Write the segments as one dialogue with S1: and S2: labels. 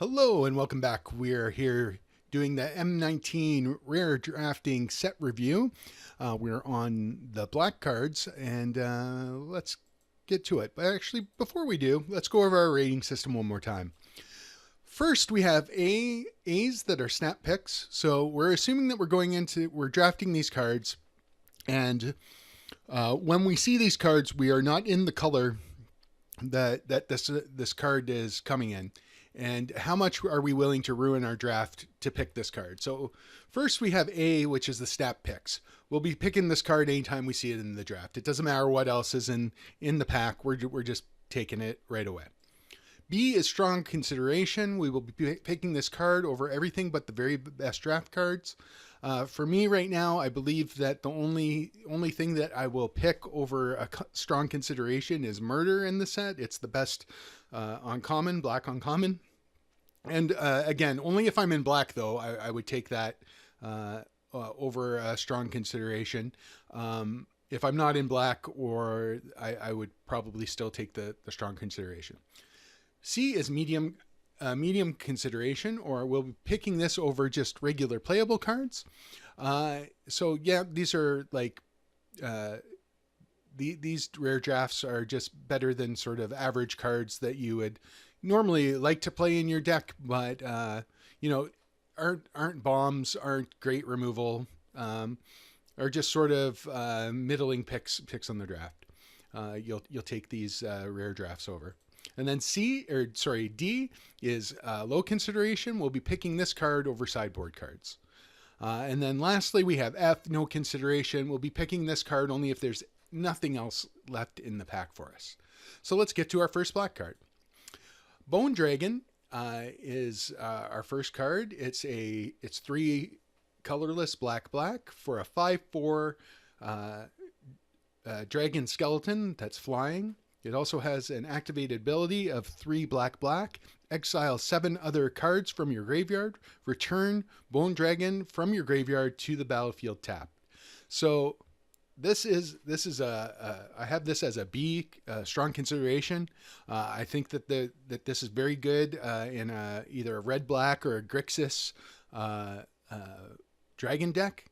S1: Hello and welcome back. We're here doing the M19 rare drafting set review. We're on the black cards and let's get to it. But actually, before we do, let's go over our rating system one more time. First, we have A's that are snap picks. So we're assuming that we're drafting these cards, and when we see these cards, we are not in the color that this card is coming in, and how much are we willing to ruin our draft to pick this card. So first we have A, which is the snap picks. We'll be picking this card anytime we see it in the draft. It doesn't matter what else is in the pack. We're just taking it right away. B is strong consideration. We will be picking this card over everything but the very best draft cards. For me right now, I believe that the only thing that I will pick over a strong consideration is Murder in the set. It's the best uncommon, black uncommon. And again, only if I'm in black, though, I would take that over a strong consideration. If I'm not in black, or I would probably still take the strong consideration. C is medium consideration, or we'll be picking this over just regular playable cards. So yeah, these are like these rare drafts are just better than sort of average cards that you would normally like to play in your deck, but aren't bombs, aren't great removal, are just sort of middling picks on the draft. You'll take these rare drafts over. And then D is low consideration. We'll be picking this card over sideboard cards. And then lastly, we have F, no consideration. We'll be picking this card only if there's nothing else left in the pack for us. So let's get to our first black card. Bone Dragon is our first card. It's 3 colorless black for a 5/4 dragon skeleton that's flying. It also has an activated ability of 3 black. Exile 7 other cards from your graveyard. Return Bone Dragon from your graveyard to the battlefield tapped. So this is I have this as a B, strong consideration. I think that this is very good in either a red black or a Grixis dragon deck.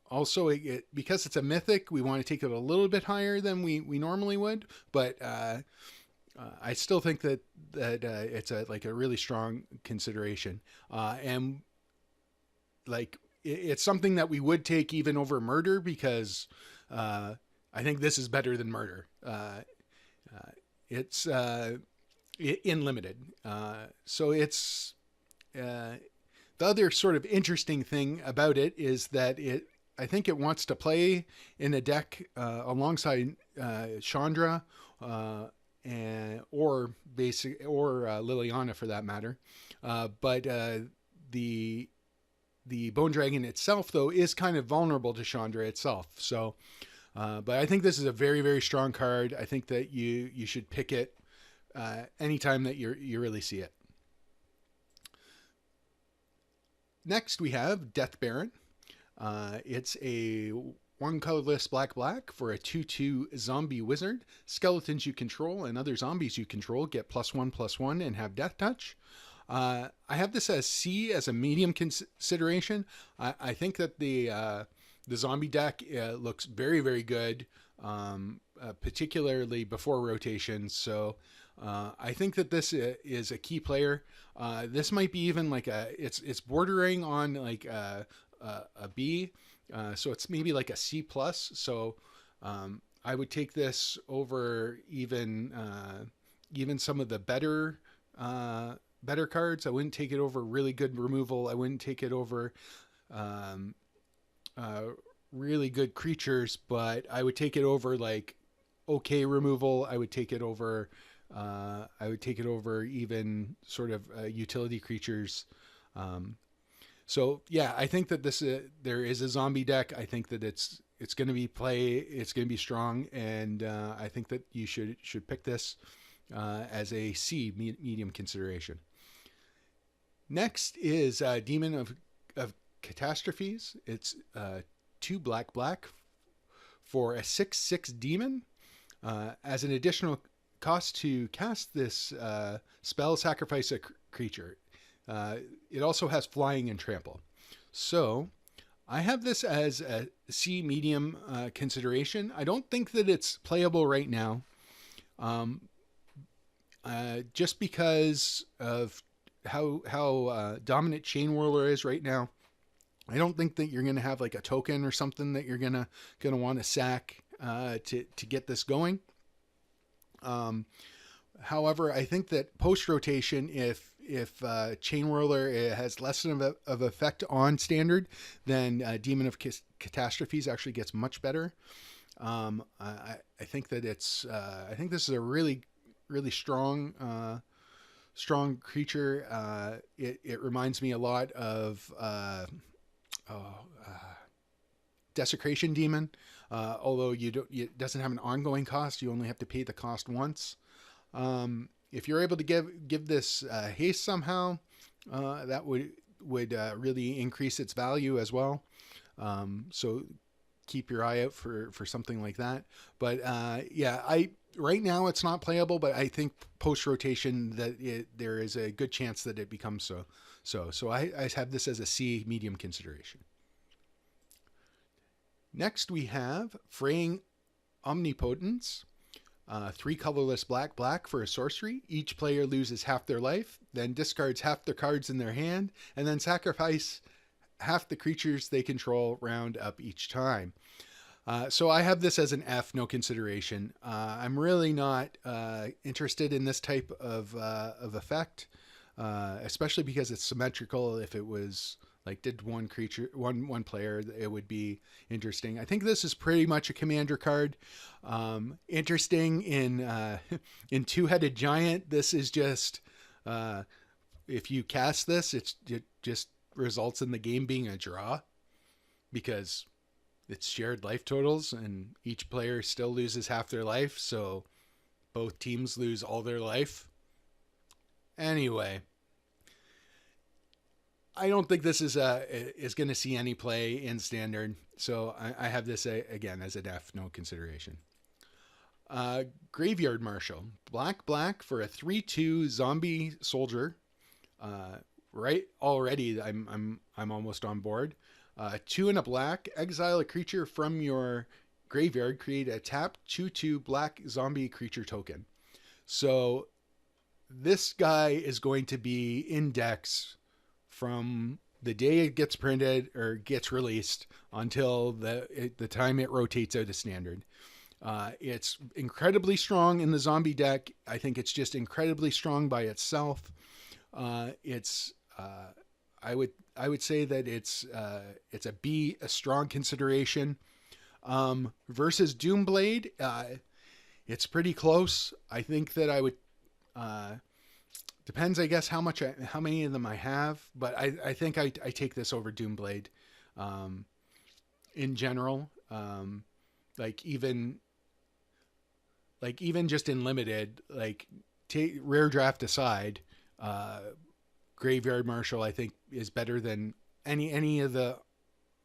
S1: Also, because it's a mythic, we want to take it a little bit higher than we normally would, but I still think that it's a really strong consideration, and like it's something that we would take even over Murder, because I think this is better than Murder. It's in limited, so it's the other sort of interesting thing about it is that I think it wants to play in a deck alongside Chandra or Liliana for that matter. But the Bone Dragon itself, though, is kind of vulnerable to Chandra itself. So, but I think this is a very, very strong card. I think that you should pick it anytime that you really see it. Next, we have Death Baron. It's a 1 colorless black for a 2/2 zombie wizard. Skeletons you control and other zombies you control get +1/+1 and have death touch. I have this as C, as a medium consideration. I think that the zombie deck looks very, very good, particularly before rotation. So I think that this is a key player. This might be even like it's bordering on like a B, so it's maybe like a C+. So I would take this over even some of the better cards. I wouldn't take it over really good removal. I wouldn't take it over really good creatures, but I would take it over like okay removal. I would take it over even sort of utility creatures. So yeah, I think that there is a zombie deck. I think that it's going to be it's going to be strong, and I think that you should pick this as a C, medium consideration. Next is Demon of Catastrophes. It's 2 black for a 6/6 demon. As an additional cost to cast this spell, sacrifice a creature. It also has flying and trample. So I have this as a C medium consideration. I don't think that it's playable right now. Just because of how dominant Chain Whirler is right now. I don't think that you're going to have like a token or something that you're gonna want to sack to get this going. However, I think that post rotation, if Chain Whirler has less of effect on standard, then Demon of Catastrophes actually gets much better. I think that I think this is a really strong creature. It reminds me a lot of Desecration Demon, although it doesn't have an ongoing cost. You only have to pay the cost once. If you're able to give this haste somehow, that would really increase its value as well. So keep your eye out for something like that. But right now it's not playable, but I think post rotation that there is a good chance that it becomes so. So I have this as a C medium consideration. Next we have Fraying Omnipotence. 3 colorless black for a sorcery. Each player loses half their life, then discards half their cards in their hand, and then sacrifice half the creatures they control round up each time. So I have this as an F, no consideration. I'm really not interested in this type of effect, especially because it's symmetrical. If it was like did one player, it would be interesting. I think this is pretty much a commander card. Interesting in Two-Headed Giant. This is just if you cast this, it just results in the game being a draw because it's shared life totals and each player still loses half their life, so both teams lose all their life. Anyway, I don't think this is going to see any play in standard, so I have this again as an F, no consideration. Graveyard Marshal, black for a 3/2 zombie soldier. Right already, I'm almost on board. 2 and a black, exile a creature from your graveyard, create a tap 2/2 black zombie creature token. So this guy is going to be in decks from the day it gets printed or gets released until the time it rotates out of standard. It's incredibly strong in the zombie deck. I think it's just incredibly strong by itself. I would say that it's a B, a strong consideration. Versus Doomblade, it's pretty close. I think that I would depends, I guess, how many of them I have, but I think I take this over Doomblade in general. Like even just in limited, like take rare draft aside, Graveyard Marshal I think is better than any of the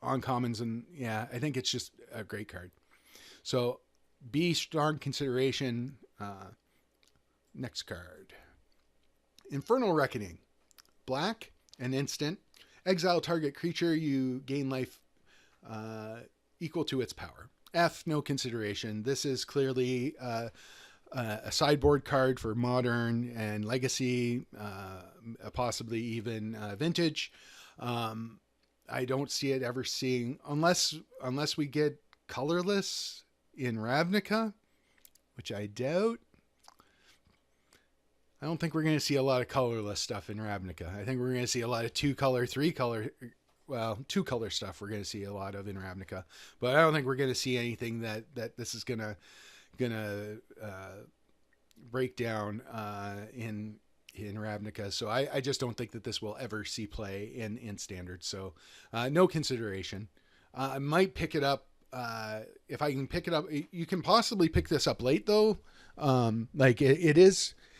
S1: uncommons, and yeah, I think it's just a great card. So B, strong consideration. Next card, Infernal Reckoning, black, an instant, exile target creature, you gain life equal to its power. F, no consideration. This is clearly a sideboard card for Modern and Legacy, possibly even Vintage. I don't see it ever seeing, unless we get colorless in Ravnica, which I doubt. I don't think we're going to see a lot of colorless stuff in Ravnica. I think we're going to see a lot of 2-color, 3-color, 2-color stuff we're going to see a lot of in Ravnica. But I don't think we're going to see anything that this is going to break down in Ravnica. So I just don't think that this will ever see play in Standard. So no consideration. I might pick it up. If I can pick it up, you can possibly pick this up late though.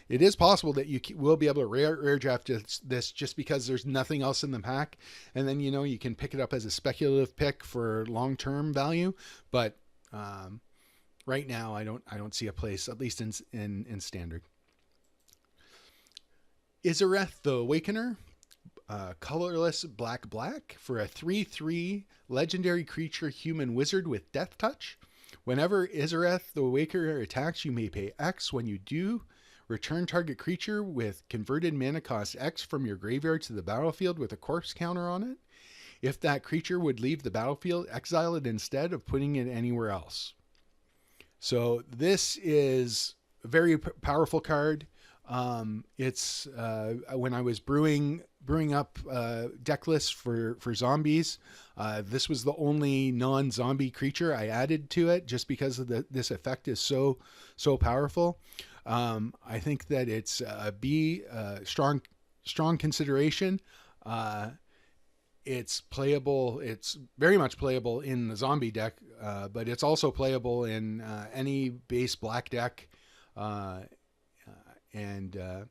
S1: It is possible that you will be able to rare draft this just because there's nothing else in the pack. And then, you can pick it up as a speculative pick for long-term value. But right now, I don't see a place, at least in standard. Izareth the Awakener, colorless black for a 3/3 legendary creature human wizard with death touch. Whenever Izareth the Awakener attacks, you may pay X. When you do, return target creature with converted mana cost X from your graveyard to the battlefield with a corpse counter on it. If that creature would leave the battlefield, exile it instead of putting it anywhere else. So this is a very powerful card. It's when I was brewing up deck lists for zombies. This was the only non-zombie creature I added to it, just because of this effect is so powerful. I think that it's a B, strong consideration. It's playable. It's very much playable in the zombie deck, but it's also playable in any base black deck. And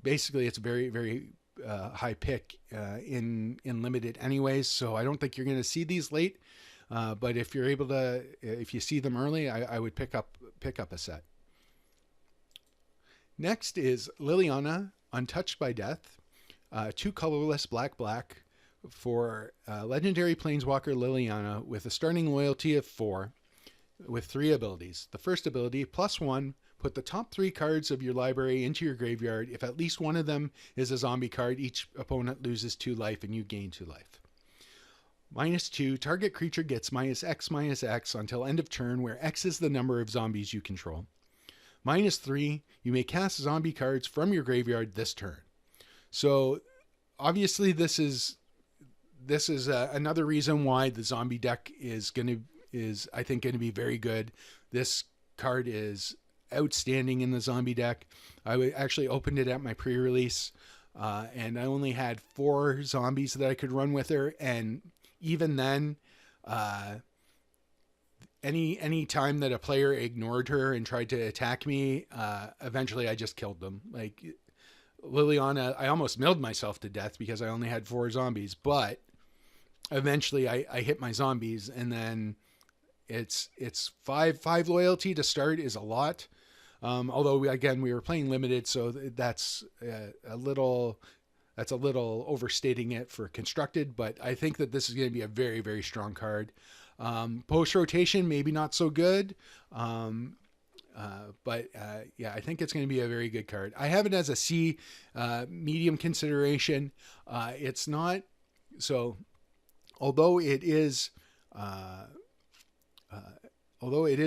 S1: basically, it's a very high pick in limited anyways. So I don't think you're going to see these late. But if you're able to, if you see them early, I would pick up a set. Next is Liliana, Untouched by Death, 2 colorless black for legendary planeswalker Liliana with a starting loyalty of 4 with 3 abilities. The first ability, +1, put the top 3 cards of your library into your graveyard. If at least one of them is a zombie card, each opponent loses 2 life and you gain 2 life. -2, target creature gets -X until end of turn, where X is the number of zombies you control. -3, you may cast zombie cards from your graveyard this turn. So obviously this is another reason why the zombie deck is I think going to be very good. This card is outstanding in the zombie deck. I actually opened it at my pre-release, and I only had 4 zombies that I could run with her, and even then, any time that a player ignored her and tried to attack me, eventually I just killed them. Like Liliana, I almost milled myself to death because I only had 4 zombies, but eventually I hit my zombies, and then it's 5 loyalty to start is a lot. Although we were playing limited, so that's a little overstating it for constructed, but I think that this is going to be a very strong card. Post rotation, maybe not so good. But I think it's going to be a very good card. I have it as a C, medium consideration. It's not, so although it is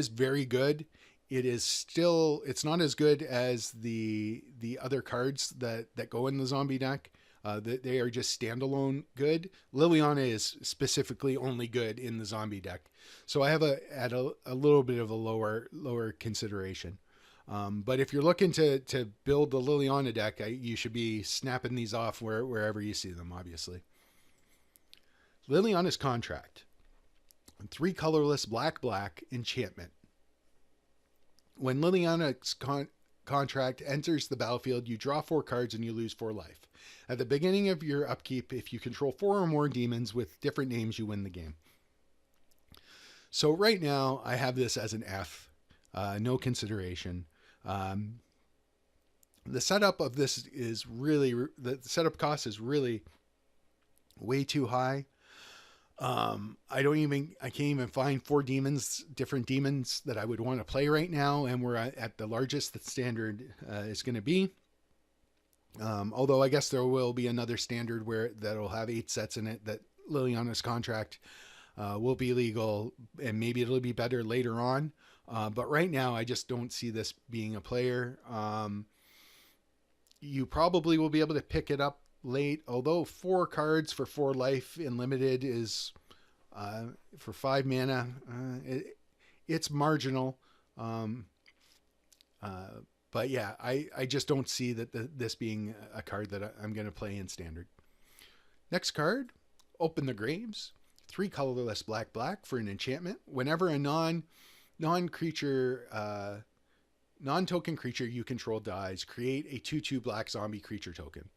S1: very good, it's not as good as the other cards that go in the zombie deck. They are just standalone good. Liliana is specifically only good in the zombie deck, so I have at a little bit of a lower consideration. But if you're looking to build the Liliana deck, you should be snapping these off wherever you see them. Obviously, Liliana's Contract, 3 colorless black enchantment. When Liliana's Contract enters the battlefield, you draw 4 cards and you lose 4 life. At the beginning of your upkeep, if you control 4 or more demons with different names, you win the game. So right now, I have this as an F, no consideration. The setup of this is really, the setup cost is really way too high. I can't even find 4 different demons that I would want to play right now, and we're at the largest that standard is going to be. Although I guess there will be another standard that'll have 8 sets in it, that Liliana's Contract will be legal, and maybe it'll be better later on. But right now, I just don't see this being a player. You probably will be able to pick it up late, although 4 cards for 4 life in limited is for 5 mana. It's marginal. But yeah, I just don't see that this being a card that I'm going to play in standard. Next card, Open the Graves, 3 colorless black for an enchantment. Whenever a non-token creature you control dies, create a 2/2 black zombie creature token.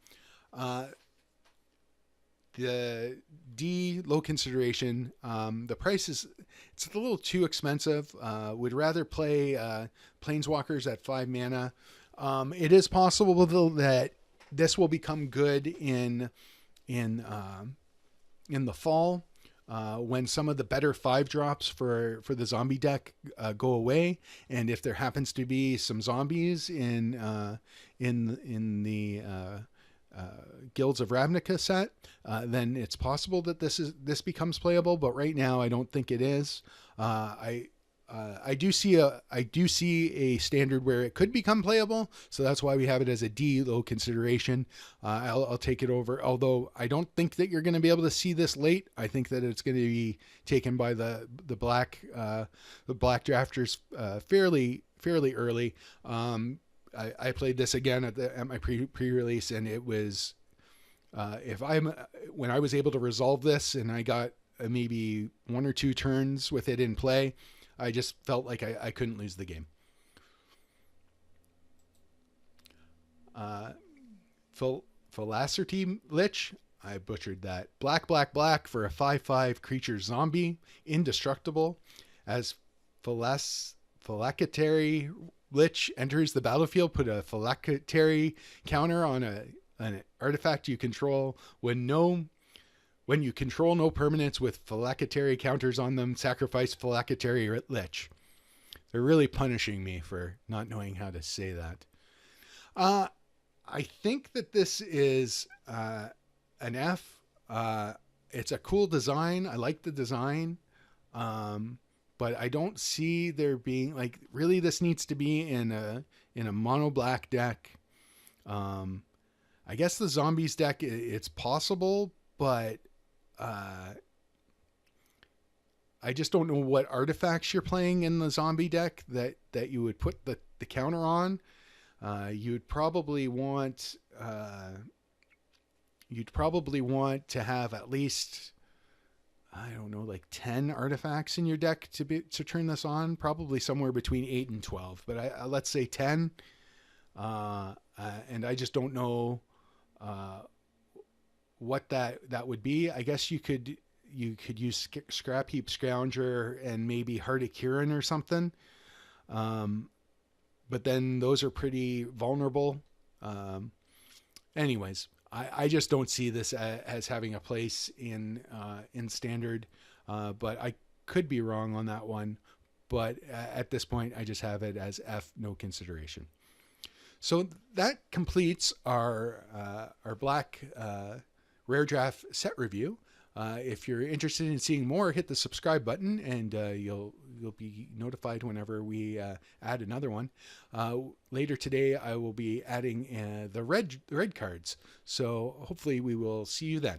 S1: the D, low consideration. The price is, it's a little too expensive. Would rather play Planeswalkers at 5 mana. It is possible though that this will become good in the fall. When some of the better 5-drops for the zombie deck go away, and if there happens to be some zombies in the Guilds of Ravnica set, then it's possible that this becomes playable. But right now, I don't think it is. I do see a standard where it could become playable, so that's why we have it as a D, low consideration. I'll take it over, although I don't think that you're going to be able to see this late. I think that it's going to be taken by the black drafters fairly early. I played this again at my pre-release, and it was when I was able to resolve this, and I got maybe 1 or 2 turns with it in play, I just felt like I couldn't lose the game. Philacerty Lich, I butchered that. Black for a 5/5 creature zombie, indestructible. As Phylactery Lich enters the battlefield, put a Phylactery counter on an artifact you control. When you control no permanents with Phylactery counters on them, sacrifice Phylactery Lich. They're really punishing me for not knowing how to say that. I think that this is an F. It's a cool design. I like the design. But I don't see there being, like, really this needs to be in a mono black deck. I guess the zombies deck, it's possible, but I just don't know what artifacts you're playing in the zombie deck that you would put the counter on. You'd probably want to have at least, I don't know, like 10 artifacts in your deck to turn this on. Probably somewhere between 8 and 12, but let's say 10. And I just don't know what that would be. I guess you could use Scrap Heap Scrounger and maybe Heart of Kirin or something. But then those are pretty vulnerable. Anyways, I just don't see this as having a place in standard. But I could be wrong on that one. But at this point, I just have it as F, no consideration. So that completes our black Rare Draft set review. If you're interested in seeing more, hit the subscribe button, and you'll be notified whenever we add another one. Later today, I will be adding the red cards. So hopefully we will see you then.